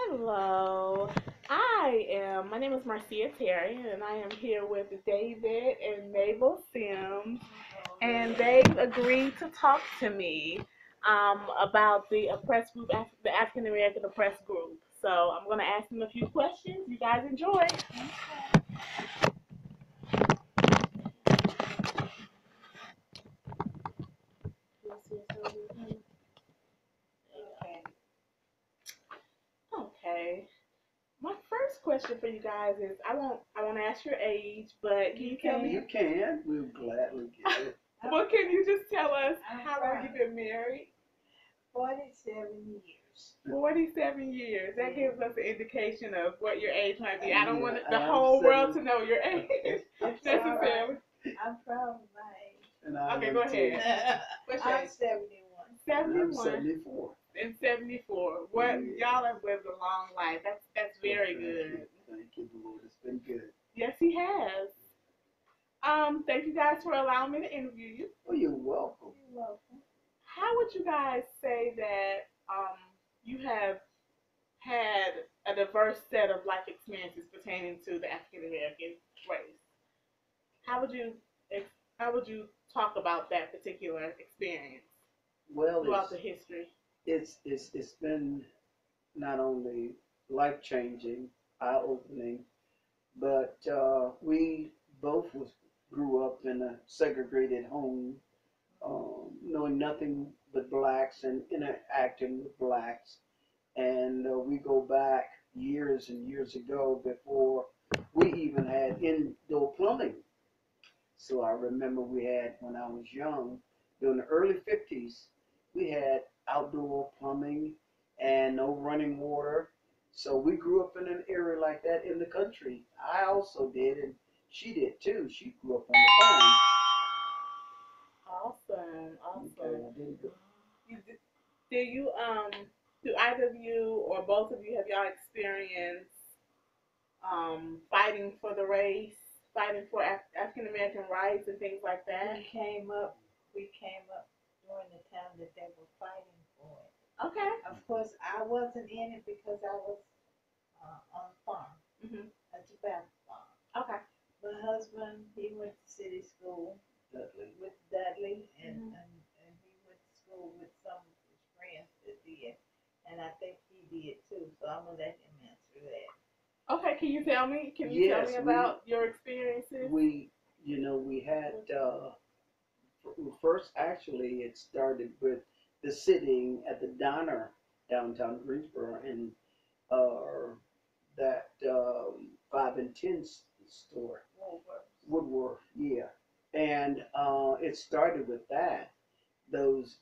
Hello. My name is Marcia Terry, and I am here with David and Mable Simms, and they've agreed to talk to me about the oppressed group, the African American oppressed group. So I'm going to ask them a few questions. You guys enjoy. Okay. My first question for you guys is I won't ask your age, but can you tell me? You can. We'll gladly get it. Well, can you just tell us how long you've been married? 47 years. 47 years. That gives us an indication of what your age might be. I don't want the I'm whole world to 70. know your age necessarily. I'm proud of my age. And I Okay, am go too. ahead. What's your I'm age? 71. And I'm 71 74. and 74. What y'all have lived a long life. That's very good. Thank you, Lord. It's been good. Yes, he has. Thank you guys for allowing me to interview you. Oh, you're welcome. You're welcome. How would you guys say that you have had a diverse set of life experiences pertaining to the African American race? How would you talk about that particular experience Well, throughout the history? it's been not only life changing, eye opening, but we both grew up in a segregated home, knowing nothing but blacks and interacting with blacks. And we go back years and years ago before we even had indoor plumbing. So I remember we had, when I was young, during the early 50s, we had outdoor plumbing and no running water. So we grew up in an area like that in the country. I also did, and she did too. She grew up on the farm. Awesome. Okay, I didn't go. Do you do either of you or both of you have y'all experienced fighting for the race, fighting for African American rights and things like that? We came up during the time that they were fighting for it. Okay. Of course, I wasn't in it because I was on the farm, a tobacco farm. Okay. My husband, he went to city school with Dudley, and he went to school with some of his friends that did, and I think he did too. So I'm gonna let him answer that. Okay. Can you tell me? Can you tell me about your experiences? We had first, actually, it started with the sitting at the diner downtown Greensboro, and that 5 and 10 store, Woodworth, yeah. And it started with that. Those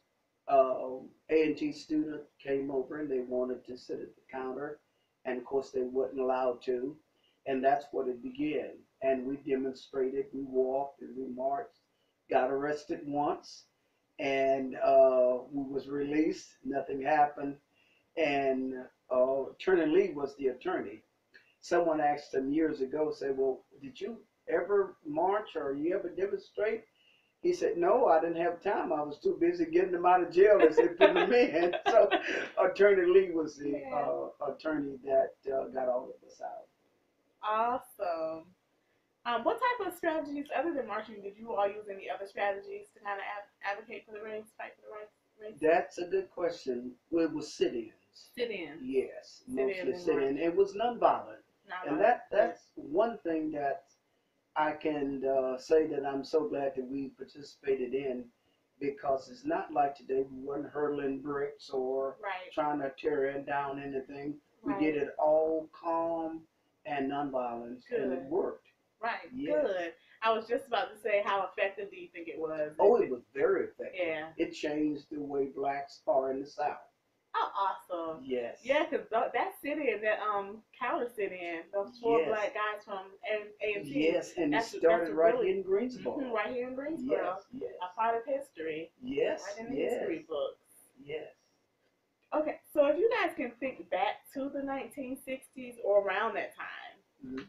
A&T students came over and they wanted to sit at the counter, and of course they wasn't allowed to, and that's what it began. And we demonstrated, we walked and we marched, got arrested once, and we was released. Nothing happened, and Attorney Lee was the attorney. Someone asked him years ago, said, "Well, did you ever march or you ever demonstrate?" He said, "No, I didn't have time. I was too busy getting them out of jail as they put them in." So Attorney Lee was the attorney that got all of us out. Awesome. What type of strategies other than marching did you all use? Any other strategies to kind of advocate for the race, fight for the race? That's a good question. Well, it was sit-ins. Sit-ins. Yes, mostly Sit-ins sit-in. It was nonviolent. And that's one thing that I can say that I'm so glad that we participated in, because it's not like today. We weren't hurling bricks or trying to tear down anything. We did it all calm and nonviolent, and it worked. Right. Yes. Good. I was just about to say, how effective do you think it was? Oh, it was very effective. Yeah. It changed the way blacks are in the South. Oh, awesome. Yes. Yeah, because that sit-in, that counter sit-in, those four black guys from A&T. Yes, and it started right here in Greensboro. Right here in Greensboro. Yes. A part of history. Yes. Right in the history books. Yes. Okay, so if you guys can think back to the 1960s or around that time,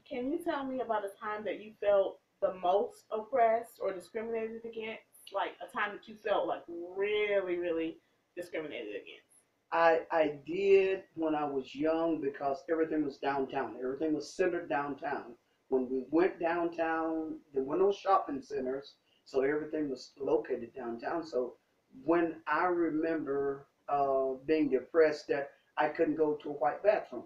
can you tell me about a time that you felt the most oppressed or discriminated against? Like a time that you felt like really, really discriminated against? I did when I was young because everything was downtown. Everything was centered downtown. When we went downtown, there were no shopping centers, so everything was located downtown. So when I remember being depressed that I couldn't go to a white bathroom,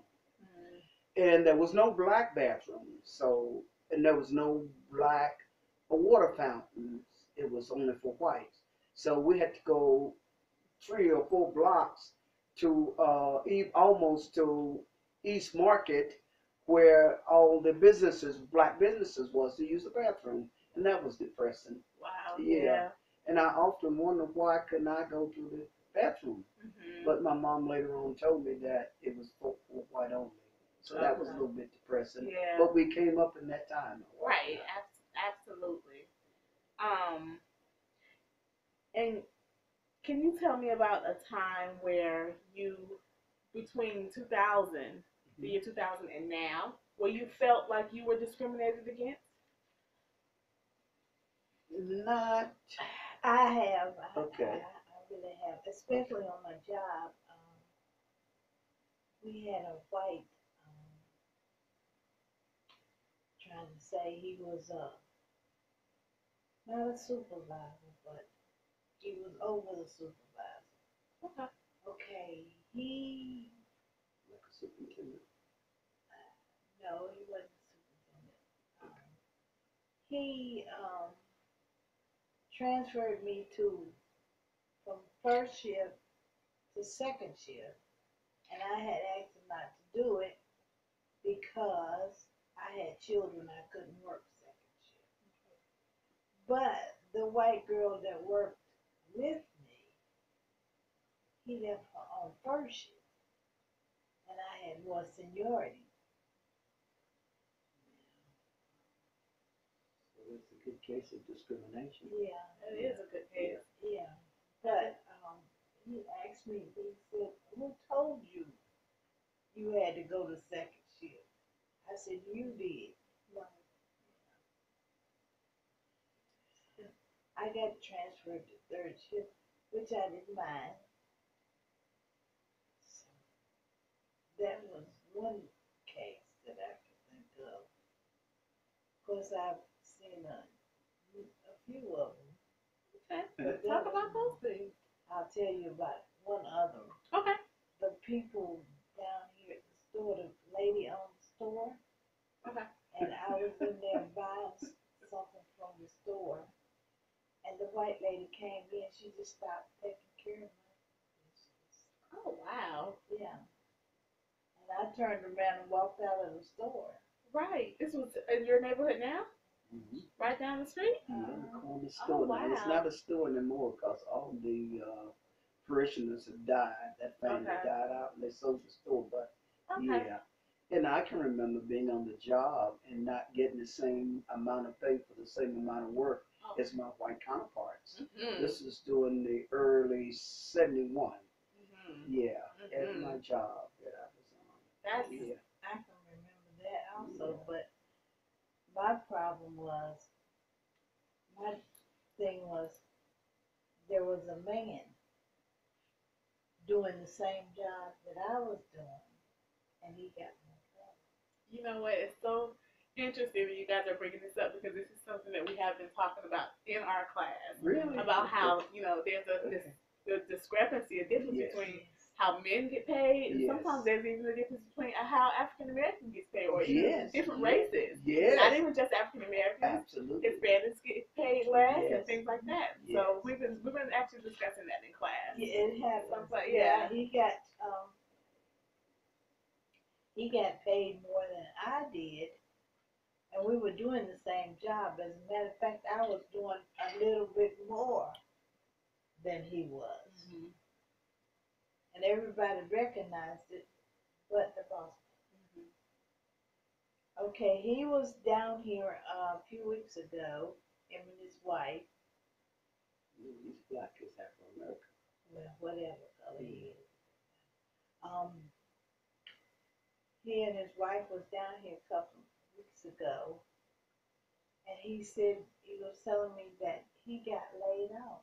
and there was no black bathroom, so and there was no black water fountains. It was only for whites. So we had to go 3 or 4 blocks to almost to East Market, where all the businesses, black businesses, was to use the bathroom, and that was depressing. Wow. Yeah. Yeah. And I often wonder why couldn't I go to the bathroom? But my mom later on told me that it was for white only. So that was a little bit depressing. Yeah. But we came up in that time. Right. Absolutely. And can you tell me about a time where you, between 2000, the year 2000 and now, where you felt like you were discriminated against? Not. I have. Okay. I really have, especially on my job. We had a white, trying to say he was not a supervisor, but he was over the supervisor. Okay. Okay, he, Like a superintendent. no, he wasn't a superintendent. He transferred me from first shift to second shift, and I had asked him not to do it because I had children. I couldn't work second shift. But the white girl that worked with me, he left her on first shift, and I had more seniority. So it's a good case of discrimination. Yeah, That is a good case. yeah. But he asked me, he said, "Who told you you had to go to second shift?" I said, "You did." I got transferred to third shift, which I didn't mind. So that was one case that I could think of. Of course, I've seen a few of them. Okay. Talk about those things. I'll tell you about one other. Okay. The people down here at the store, the lady owned the store, Okay. and I was in there buying something from the store, and the white lady came in. She just stopped taking care of my dishes. Oh, wow. Yeah. And I turned around and walked out of the store. Right. This was in your neighborhood now? Mm-hmm. Right down the street? Yeah, the corner store. wow. Now, it's not a store anymore because all the parishioners have died. That family died out and they sold the store. But Okay. yeah. And I can remember being on the job and not getting the same amount of pay for the same amount of work as my white counterparts. This is during the early '71. Yeah, at my job that I was on. That's I can remember that also, but my problem was, my thing was, there was a man doing the same job that I was doing, and he got me in trouble. You know what? It's so interesting that you guys are bringing this up because this is something that we have been talking about in our class. Really? About how, there's the discrepancy, a difference between how men get paid, and sometimes there's even a difference between how African Americans get paid, or even different races. Not even just African Americans. Absolutely. Hispanics get paid less and things like that. So we've been actually discussing that in class. Yeah, it happens. Like, he got paid more than I did, and we were doing the same job. As a matter of fact, I was doing a little bit more than he was. And everybody recognized it, but the boss. Okay, he was down here a few weeks ago, him and his wife. He's black as Afro-American. Well, whatever color he is. He and his wife was down here a couple weeks ago, and he said, he was telling me that he got laid off.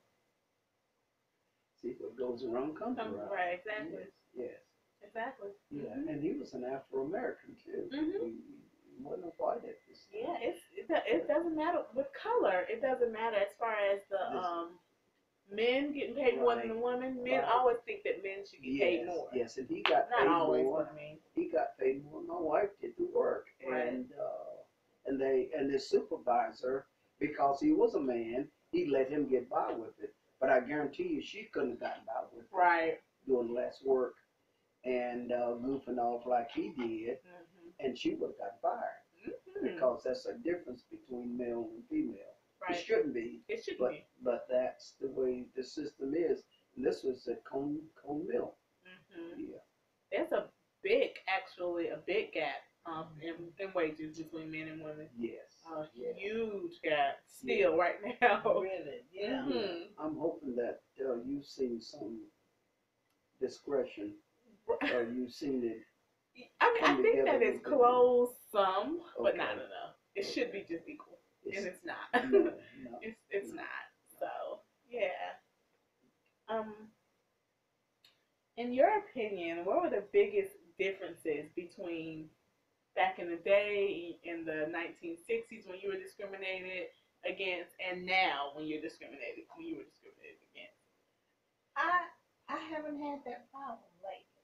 See, what goes around comes around. Right, exactly. Yes. Exactly. Yeah, Mhm. and he was an Afro-American too. Mhm. He wasn't a white at this time. Yeah, it doesn't matter with color. It doesn't matter as far as the men getting paid more than the women. Men always think that men should get paid more. Yes, and he got Not paid always, more. but I mean. He got paid more. My wife did the work, Right. and the supervisor, because he was a man, he let him get by with it. But I guarantee you, she couldn't have gotten by with it. Right. Doing less work and goofing off like he did, Mhm. and she would have got fired. Mhm. Because that's a difference between male and female. Right. It shouldn't be. It shouldn't be. But that's the way the system is. And this was at Cone Mill. Mhm. Yeah. There's actually a big gap in wages between men and women. Yes. A yes. huge gap still right now. Really? Yeah. Mhm. I'm hoping that you've seen some discretion. You've seen it. I mean, I think that it's close some, but Okay. not enough. It should be just equal, and it's not. No. It's not. So yeah. In your opinion, what were the biggest differences between back in the day in the 1960s when you were discriminated against, and now when you were discriminated against? I haven't had that problem lately.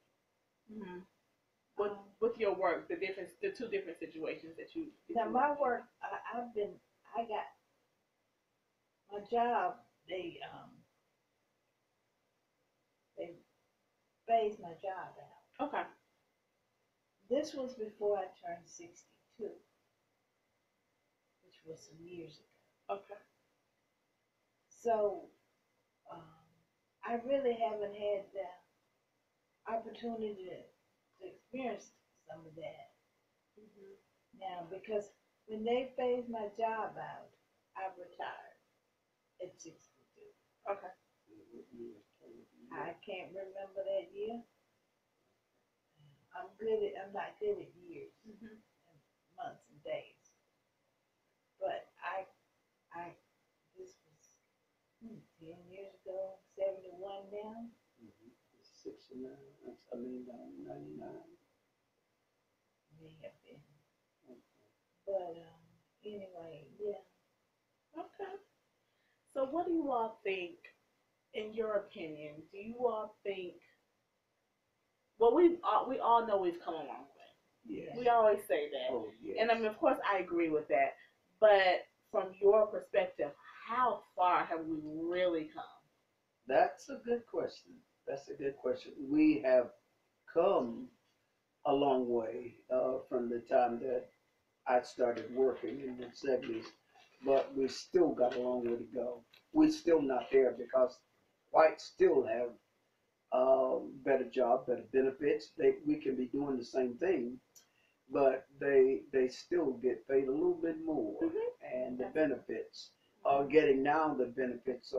Mm-hmm. With your work, the two different situations that you. Now my work, I got my job. They phased my job out. Okay. This was before I turned 62, which was some years ago. Okay. So I really haven't had the opportunity to experience some of that. Mm-hmm. Now, because when they phased my job out, I retired at 62. Okay. I can't remember that year. I'm not good at years, Mm-hmm. and months, and days. But this was 10 years ago, 71 now. 69. I mean, 99. May have been. But anyway, yeah. Okay. So, what do you all think, in your opinion? Do you all think? Well, we all know we've come a long way. Yes. We always say that, Oh, yes. and I mean, of course, I agree with that. But from your perspective, how far have we really come? That's a good question. That's a good question. We have come a long way from the time that I started working in the 70s, but we still got a long way to go. We're still not there because whites still have better job, better benefits. We can be doing the same thing, but they still get paid a little bit more, and the benefits are getting now. The benefits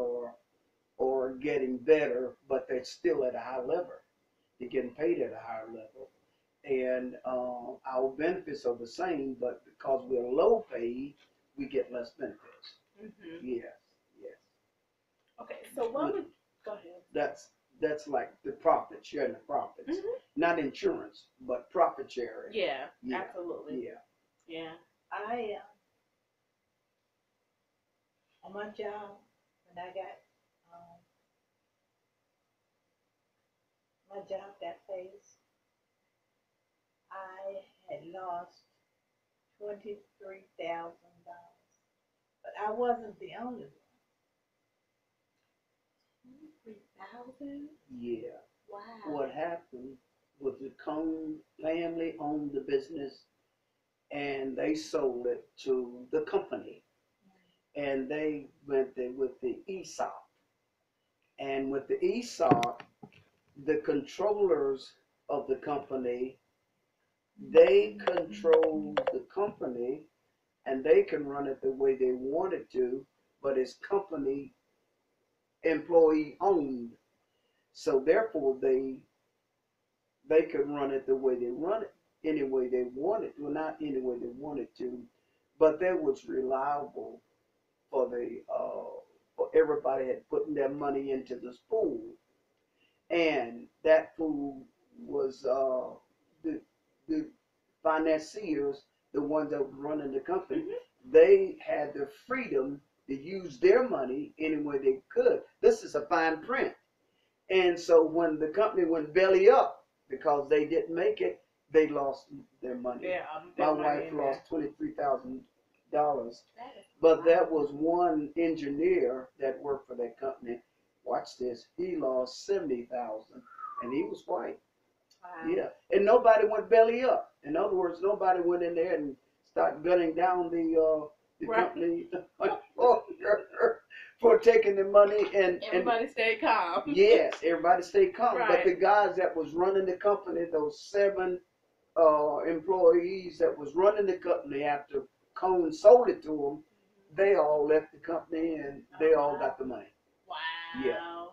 are getting better, but they're still at a high level. They're getting paid at a higher level, and our benefits are the same, but because we're low paid, we get less benefits. Mm-hmm. Yes, yes. Okay, so what would go ahead? That's like the profit, sharing the profits, not insurance, but profit sharing. Yeah, absolutely. Yeah. I on my job when I got my job got phased, I had lost $23,000, but I wasn't the only one. 3,000. Yeah. Wow. What happened was the Cone family owned the business, and they sold it to the company, and they went there with the ESOP. And with the ESOP, the controllers of the company, they control the company, and they can run it the way they want it to, but it's company employee owned. So therefore, they could run it the way they run it, any way they wanted. Well, not any way they wanted to, but that was reliable for the for everybody had putting their money into this pool. and that food was the the financiers, the ones that were running the company. They had the freedom to use their money any way they could. This is a fine print. And so when the company went belly up because they didn't make it, they lost their money. Yeah, My wife lost $23,000. But that was one engineer that worked for that company. Watch this. He lost 70,000, and he was white. Wow. Yeah, and nobody went belly up. In other words, nobody went in there and started gunning down the Right. company for taking the money. And everybody stayed calm. yes, everybody stayed calm. Right. But the guys that was running the company, those 7 employees that was running the company after Cone sold it to them, they all left the company and they all got the money. Wow. Yeah.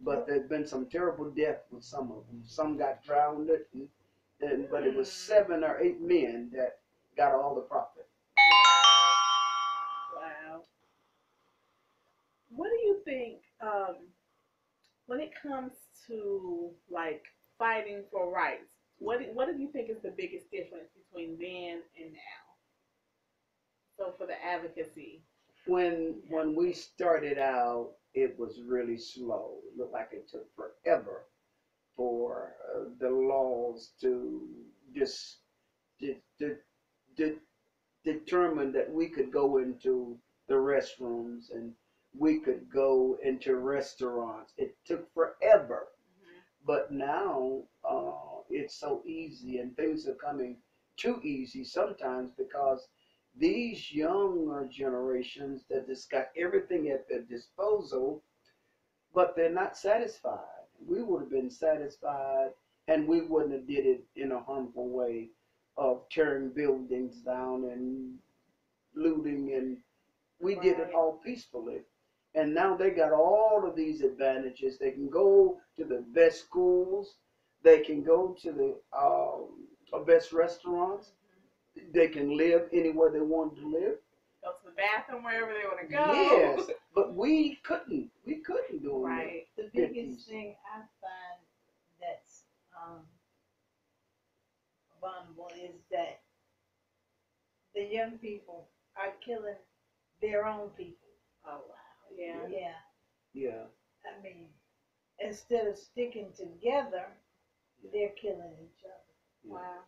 But there's been some terrible death with some of them. Some got drowned, but it was 7 or 8 men that got all the profit. Wow. What do you think when it comes to like fighting for rights? What do you think is the biggest difference between then and now? So for the advocacy. When we started out, it was really slow. It looked like it took forever for the laws to just to, to determine that we could go into the restrooms and we could go into restaurants. It took forever. But now it's so easy, and things are coming too easy sometimes because these younger generations that just got everything at their disposal, but they're not satisfied. We would have been satisfied, and we wouldn't have did it in a harmful way of tearing buildings down and looting, and we did it all peacefully. And now they got all of these advantages. They can go to the best schools. They can go to the best restaurants. They can live anywhere they want to live. Go to the bathroom wherever they want to go. Yes, but we couldn't. We couldn't do it. Right. The biggest thing I find that's abominable is that the young people are killing their own people. Oh wow. Yeah. Yeah. Yeah. I mean, instead of sticking together, they're killing each other. Wow.